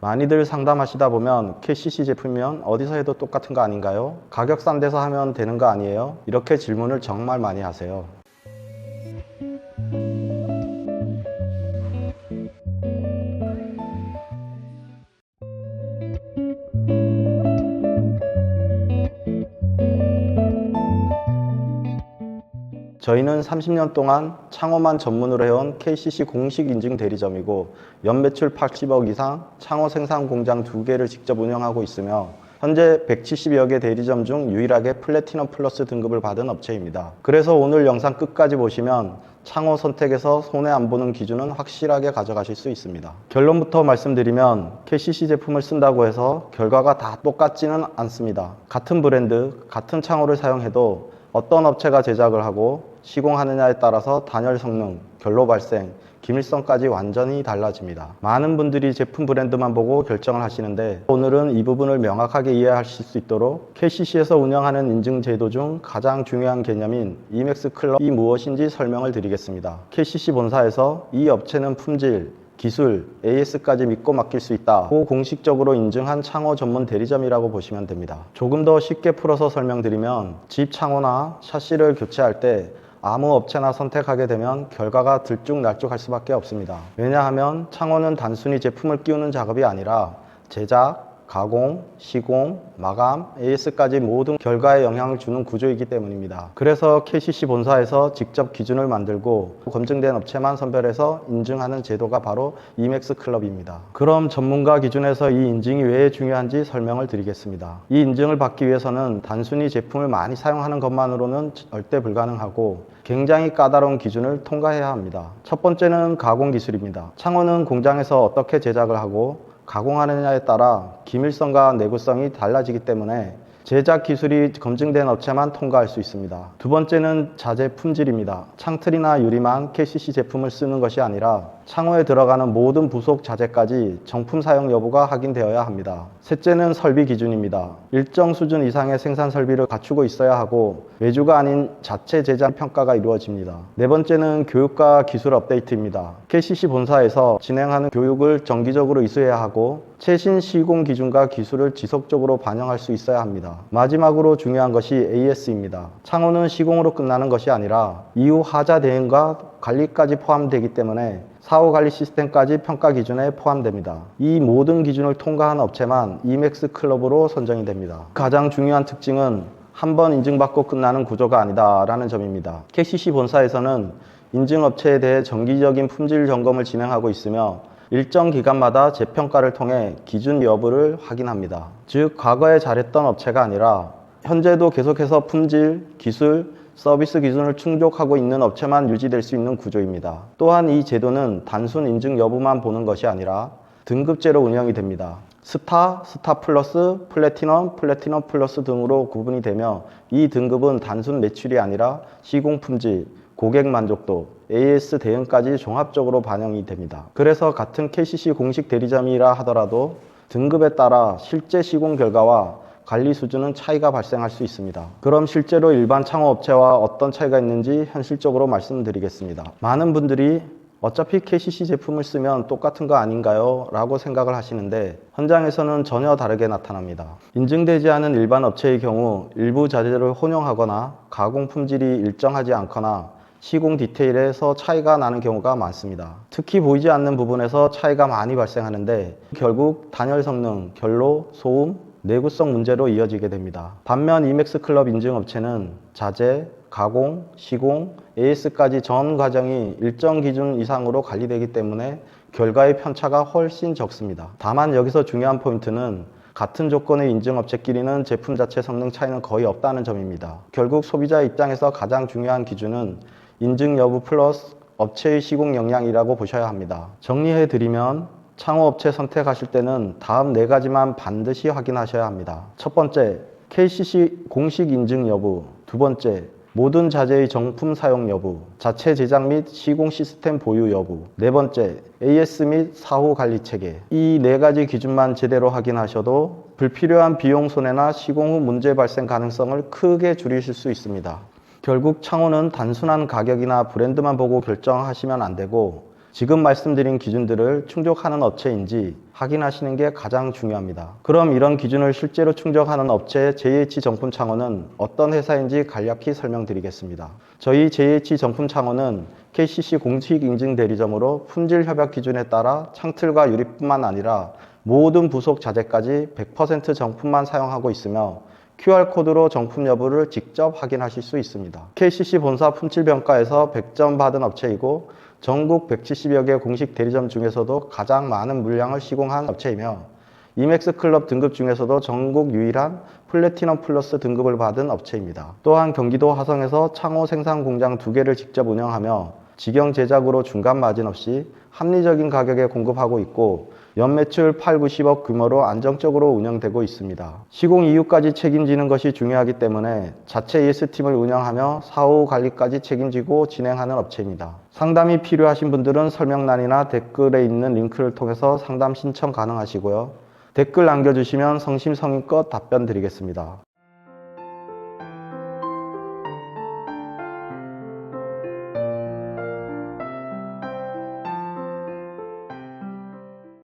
많이들 상담하시다 보면 KCC 제품이면 어디서 해도 똑같은 거 아닌가요? 가격 싼 데서 하면 되는 거 아니에요? 이렇게 질문을 정말 많이 하세요. 저희는 30년 동안 창호만 전문으로 해온 KCC 공식 인증 대리점이고 연매출 80억 이상 창호 생산 공장 2개를 직접 운영하고 있으며 현재 170여 개 대리점 중 유일하게 플래티넘 플러스 등급을 받은 업체입니다. 그래서 오늘 영상 끝까지 보시면 창호 선택에서 손해 안 보는 기준은 확실하게 가져가실 수 있습니다. 결론부터 말씀드리면 KCC 제품을 쓴다고 해서 결과가 다 똑같지는 않습니다. 같은 브랜드, 같은 창호를 사용해도 어떤 업체가 제작을 하고 시공하느냐에 따라서 단열 성능, 결로 발생, 기밀성까지 완전히 달라집니다. 많은 분들이 제품 브랜드만 보고 결정을 하시는데 오늘은 이 부분을 명확하게 이해하실 수 있도록 KCC에서 운영하는 인증 제도 중 가장 중요한 개념인 EMAX 클럽이 무엇인지 설명을 드리겠습니다. KCC 본사에서 이 업체는 품질, 기술, AS까지 믿고 맡길 수 있다고 공식적으로 인증한 창호 전문 대리점이라고 보시면 됩니다. 조금 더 쉽게 풀어서 설명드리면 집 창호나 샤시를 교체할 때 아무 업체나 선택하게 되면 결과가 들쭉날쭉할 수밖에 없습니다. 왜냐하면 창호는 단순히 제품을 끼우는 작업이 아니라 제작, 가공, 시공, 마감, AS까지 모든 결과에 영향을 주는 구조이기 때문입니다. 그래서 KCC 본사에서 직접 기준을 만들고 검증된 업체만 선별해서 인증하는 제도가 바로 EMAX 클럽입니다. 그럼 전문가 기준에서 이 인증이 왜 중요한지 설명을 드리겠습니다. 이 인증을 받기 위해서는 단순히 제품을 많이 사용하는 것만으로는 절대 불가능하고 굉장히 까다로운 기준을 통과해야 합니다. 첫 번째는 가공 기술입니다. 창호는 공장에서 어떻게 제작을 하고 가공하느냐에 따라 기밀성과 내구성이 달라지기 때문에 제작 기술이 검증된 업체만 통과할 수 있습니다. 두 번째는 자재 품질입니다. 창틀이나 유리만 KCC 제품을 쓰는 것이 아니라 창호에 들어가는 모든 부속 자재까지 정품 사용 여부가 확인되어야 합니다. 셋째는 설비 기준입니다. 일정 수준 이상의 생산 설비를 갖추고 있어야 하고 외주가 아닌 자체 제작 평가가 이루어집니다. 네 번째는 교육과 기술 업데이트입니다. KCC 본사에서 진행하는 교육을 정기적으로 이수해야 하고 최신 시공 기준과 기술을 지속적으로 반영할 수 있어야 합니다. 마지막으로 중요한 것이 AS입니다. 창호는 시공으로 끝나는 것이 아니라 이후 하자 대응과 관리까지 포함되기 때문에 사후관리 시스템까지 평가 기준에 포함됩니다. 이 모든 기준을 통과한 업체만 EMAX 클럽으로 선정이 됩니다. 가장 중요한 특징은 한 번 인증받고 끝나는 구조가 아니다라는 점입니다. KCC 본사에서는 인증업체에 대해 정기적인 품질 점검을 진행하고 있으며 일정 기간마다 재평가를 통해 기준 여부를 확인합니다. 즉 과거에 잘했던 업체가 아니라 현재도 계속해서 품질, 기술, 서비스 기준을 충족하고 있는 업체만 유지될 수 있는 구조입니다. 또한 이 제도는 단순 인증 여부만 보는 것이 아니라 등급제로 운영이 됩니다. 스타, 스타 플러스, 플래티넘, 플래티넘 플러스 등으로 구분이 되며 이 등급은 단순 매출이 아니라 시공 품질, 고객 만족도, AS 대응까지 종합적으로 반영이 됩니다. 그래서 같은 KCC 공식 대리점이라 하더라도 등급에 따라 실제 시공 결과와 관리 수준은 차이가 발생할 수 있습니다. 그럼 실제로 일반 창호업체와 어떤 차이가 있는지 현실적으로 말씀드리겠습니다. 많은 분들이 어차피 KCC 제품을 쓰면 똑같은 거 아닌가요? 라고 생각을 하시는데 현장에서는 전혀 다르게 나타납니다. 인증되지 않은 일반 업체의 경우 일부 자재를 혼용하거나 가공 품질이 일정하지 않거나 시공 디테일에서 차이가 나는 경우가 많습니다. 특히 보이지 않는 부분에서 차이가 많이 발생하는데 결국 단열 성능, 결로, 소음, 내구성 문제로 이어지게 됩니다. 반면 EMAX 클럽 인증 업체는 자재, 가공, 시공, AS까지 전 과정이 일정 기준 이상으로 관리되기 때문에 결과의 편차가 훨씬 적습니다. 다만 여기서 중요한 포인트는 같은 조건의 인증업체끼리는 제품 자체 성능 차이는 거의 없다는 점입니다. 결국 소비자 입장에서 가장 중요한 기준은 인증 여부 플러스 업체의 시공 역량이라고 보셔야 합니다. 정리해드리면 창호업체 선택하실 때는 다음 4가지만 반드시 확인하셔야 합니다. 첫 번째, KCC 공식 인증 여부. 두 번째, 모든 자재의 정품 사용 여부, 자체 제작 및 시공 시스템 보유 여부. 네 번째, AS 및 사후 관리 체계. 이 4가지 기준만 제대로 확인하셔도 불필요한 비용 손해나 시공 후 문제 발생 가능성을 크게 줄이실 수 있습니다. 결국 창호는 단순한 가격이나 브랜드만 보고 결정하시면 안 되고 지금 말씀드린 기준들을 충족하는 업체인지 확인하시는 게 가장 중요합니다. 그럼 이런 기준을 실제로 충족하는 업체 JH 정품 창호는 어떤 회사인지 간략히 설명드리겠습니다. 저희 JH 정품 창호는 KCC 공식 인증 대리점으로 품질 협약 기준에 따라 창틀과 유리뿐만 아니라 모든 부속 자재까지 100% 정품만 사용하고 있으며 QR코드로 정품 여부를 직접 확인하실 수 있습니다. KCC 본사 품질평가에서 100점 받은 업체이고 전국 170여 개 공식 대리점 중에서도 가장 많은 물량을 시공한 업체이며 이맥스 클럽 등급 중에서도 전국 유일한 플래티넘 플러스 등급을 받은 업체입니다. 또한 경기도 화성에서 창호 생산 공장 2개를 직접 운영하며 직영 제작으로 중간 마진 없이 합리적인 가격에 공급하고 있고 연매출 8, 90억 규모로 안정적으로 운영되고 있습니다. 시공 이후까지 책임지는 것이 중요하기 때문에 자체 ES팀을 운영하며 사후 관리까지 책임지고 진행하는 업체입니다. 상담이 필요하신 분들은 설명란이나 댓글에 있는 링크를 통해서 상담 신청 가능하시고요. 댓글 남겨주시면 성심성의껏 답변 드리겠습니다.